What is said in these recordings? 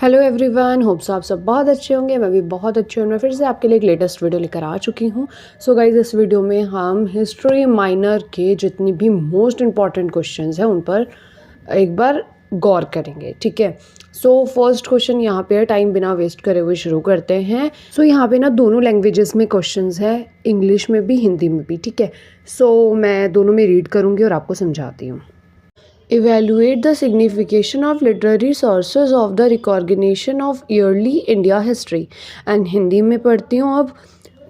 Hello everyone, hopes आप सब बहुत अच्छे होंगे। मैं भी बहुत अच्छी हूँ। मैं फिर से आपके लिए एक लेटेस्ट वीडियो लेकर आ चुकी हूँ। सो गाइज, इस वीडियो में हम हिस्ट्री माइनर के जितनी भी मोस्ट इम्पॉर्टेंट क्वेश्चंस हैं उन पर एक बार गौर करेंगे। ठीक है। सो फर्स्ट क्वेश्चन यहाँ पे है, टाइम बिना वेस्ट करे हुए शुरू करते हैं। सो यहाँ पे ना दोनों लैंग्वेजेस में क्वेश्चंस है, इंग्लिश में भी हिंदी में भी। ठीक है। सो मैं दोनों में रीड करूँगी और आपको समझाती हूँ। Evaluate the signification of literary sources of the recognition of early India history। And Hindi में पढ़ती हूँ अब।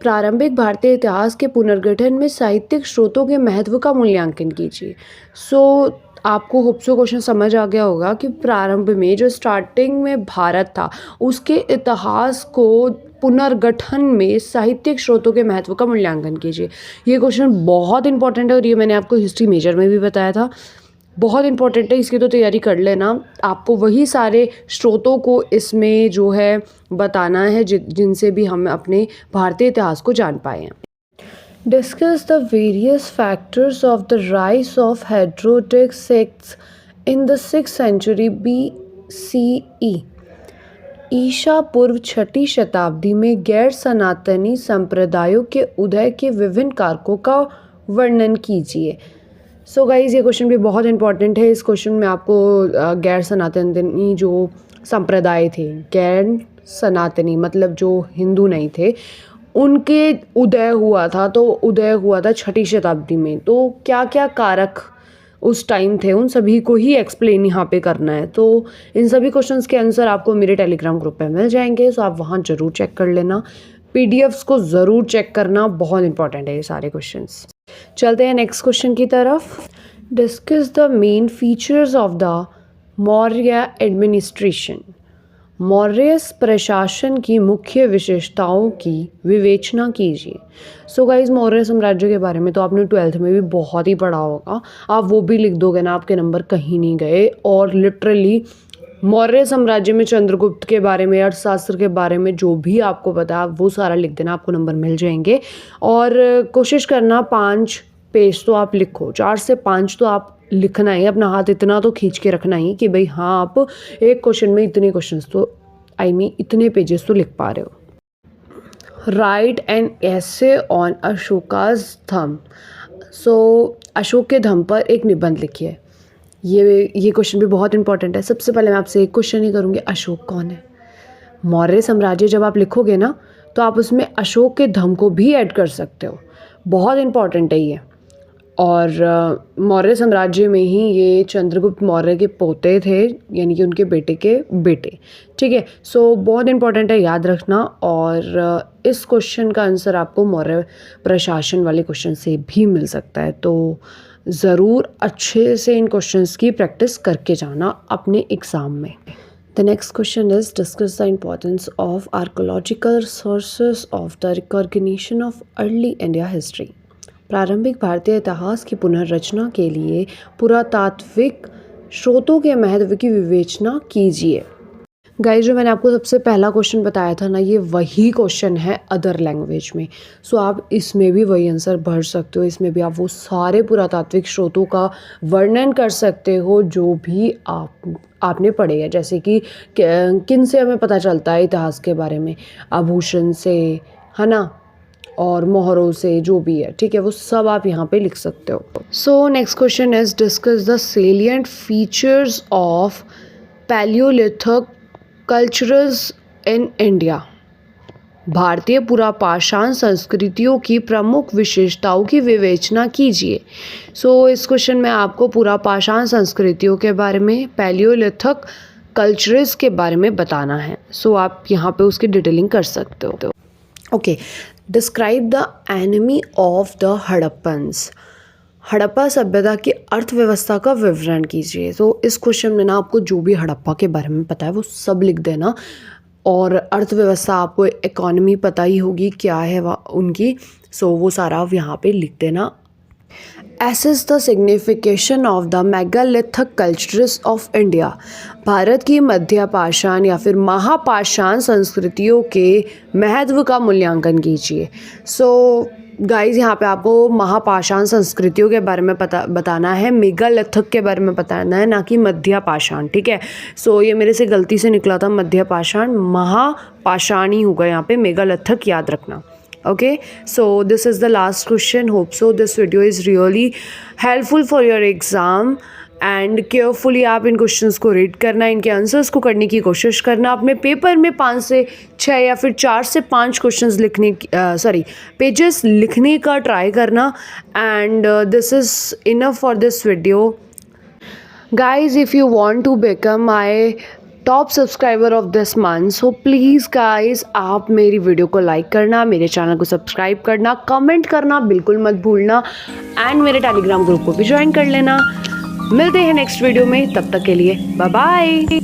प्रारंभिक भारतीय इतिहास के पुनर्गठन में साहित्यिक स्रोतों के महत्व का मूल्यांकन कीजिए। आपको होप्सो क्वेश्चन समझ आ गया होगा कि प्रारंभ में जो स्टार्टिंग में भारत था उसके इतिहास को पुनर्गठन में साहित्यिक स्रोतों के महत्व का मूल्यांकन कीजिए। ये क्वेश्चन बहुत इंपॉर्टेंट है और ये मैंने आपको हिस्ट्री मेजर में भी बताया था। बहुत इंपॉर्टेंट है, इसकी तो तैयारी कर लेना। आपको वही सारे स्रोतों को इसमें जो है बताना है जिनसे भी हम अपने भारतीय इतिहास को जान पाए हैं। Discuss the various factors of the rise of heterodox sects in the 6th century BCE। ईसा पूर्व 6ठी शताब्दी में गैर सनातनी संप्रदायों के उदय के विभिन्न कारकों का वर्णन कीजिए। सो गाइज़, ये क्वेश्चन भी बहुत इंपॉर्टेंट है। इस क्वेश्चन में आपको गैर सनातनी जो संप्रदाय थे, गैर सनातनी मतलब जो हिंदू नहीं थे, उनके उदय हुआ था। तो उदय हुआ था 6ठी शताब्दी में। तो क्या क्या कारक उस टाइम थे, उन सभी को ही एक्सप्लेन यहाँ पे करना है। तो इन सभी क्वेश्चंस के आंसर आपको मेरे टेलीग्राम ग्रुप पे मिल जाएंगे। सो आप वहाँ ज़रूर चेक कर लेना। PDFs को ज़रूर चेक करना, बहुत इंपॉर्टेंट है ये सारे क्वेश्चंस। चलते हैं नेक्स्ट क्वेश्चन की तरफ। Discuss the main features of the Maurya administration. Maurya प्रशासन की मुख्य विशेषताओं की विवेचना कीजिए। सो गाइज, मौर्य साम्राज्य के बारे में तो आपने 12th में भी बहुत ही पढ़ा होगा। आप वो भी लिख दोगे ना, आपके नंबर कहीं नहीं गए। और लिटरली मौर्य साम्राज्य में चंद्रगुप्त के बारे में, अर्थशास्त्र के बारे में जो भी आपको पता है वो सारा लिख देना, आपको नंबर मिल जाएंगे। और कोशिश करना 5 पेज तो आप लिखो, 4 से 5 तो आप लिखना ही। अपना हाथ इतना तो खींच के रखना ही कि भाई हाँ, आप एक क्वेश्चन में इतने क्वेश्चंस तो इतने पेजेस तो लिख पा रहे हो। Write an essay on Ashoka's dhamma. So Ashoka के धम्म पर एक निबंध लिखिए। ये क्वेश्चन भी बहुत इंपॉर्टेंट है। सबसे पहले मैं आपसे एक क्वेश्चन ही करूँगी, अशोक कौन है? मौर्य साम्राज्य जब आप लिखोगे ना तो आप उसमें अशोक के धम्म को भी ऐड कर सकते हो। बहुत इंपॉर्टेंट है ये। और मौर्य साम्राज्य में ही ये चंद्रगुप्त मौर्य के पोते थे, यानी कि उनके बेटे के बेटे। ठीक है। सो बहुत इंपॉर्टेंट है, याद रखना। और इस क्वेश्चन का आंसर आपको मौर्य प्रशासन वाले क्वेश्चन से भी मिल सकता है। तो ज़रूर अच्छे से इन क्वेश्चंस की प्रैक्टिस करके जाना अपने एग्ज़ाम में। The next question is discuss the importance of archaeological sources of the recognition of early India history. प्रारंभिक भारतीय इतिहास की पुनर्रचना के लिए पुरातात्विक स्रोतों के महत्व की विवेचना कीजिए। गाइस, जो मैंने आपको सबसे पहला क्वेश्चन बताया था ना, ये वही क्वेश्चन है अदर लैंग्वेज में। सो आप इसमें भी वही आंसर भर सकते हो। इसमें भी आप वो सारे पुरातात्विक स्रोतों का वर्णन कर सकते हो जो भी आपने पढ़े हैं। जैसे कि किन से हमें पता चलता है इतिहास के बारे में, आभूषण से, है ना, और मोहरों से, जो भी है। ठीक है, वो सब आप यहाँ पे लिख सकते हो। So next question is discuss the salient features of Palaeolithic cultures in India. भारतीय पुरापाषाण संस्कृतियों की प्रमुख विशेषताओं की विवेचना कीजिए। सो इस क्वेश्चन में आपको पुरापाषाण संस्कृतियों के बारे में, पैलियोलिथिक कल्चर्स के बारे में बताना है। सो आप यहाँ पे उसकी डिटेलिंग कर सकते हो। Okay, describe the enemy of the Harappans. Harappa सभ्यता की अर्थव्यवस्था का विवरण कीजिए। तो इस क्वेश्चन में ना आपको जो भी हड़प्पा के बारे में पता है वो सब लिख देना। और अर्थव्यवस्था, आपको इकोनॉमी पता ही होगी क्या है उनकी। सो वो सारा आप यहाँ पे लिख देना। Assess the signification of the megalithic cultures of India. Bharat की मध्यपाषाण या फिर महापाषाण संस्कृतियों के महत्व का मूल्यांकन कीजिए। सो गाइज़ यहाँ पे आपको महापाषाण संस्कृतियों के बारे में बताना है, मेगालिथिक के बारे में बताना है, ना कि मध्य पाषाण, ठीक है। सो ये मेरे से गलती से निकला था मध्य पाषाण, महापाषाण ही होगा यहाँ पे, मेगालिथिक याद रखना। Okay, so this is the last question. Hope so this video is really helpful for your exam and carefully आप इन क्वेश्चंस को रीड करना, इनके आंसर्स को करने की कोशिश करना। अपने पेपर में 5 से 6 या फिर 4 से 5 क्वेश्चंस लिखने पेजेस लिखने का ट्राई करना। And this is enough for this video guys. If you want to become my top subscriber of this month, so please guys आप मेरी वीडियो को लाइक करना, मेरे चैनल को सब्सक्राइब करना, कमेंट करना बिल्कुल मत भूलना एंड मेरे टेलीग्राम ग्रुप को भी ज्वाइन कर लेना। मिलते हैं नेक्स्ट वीडियो में, तब तक के लिए बाय बाय।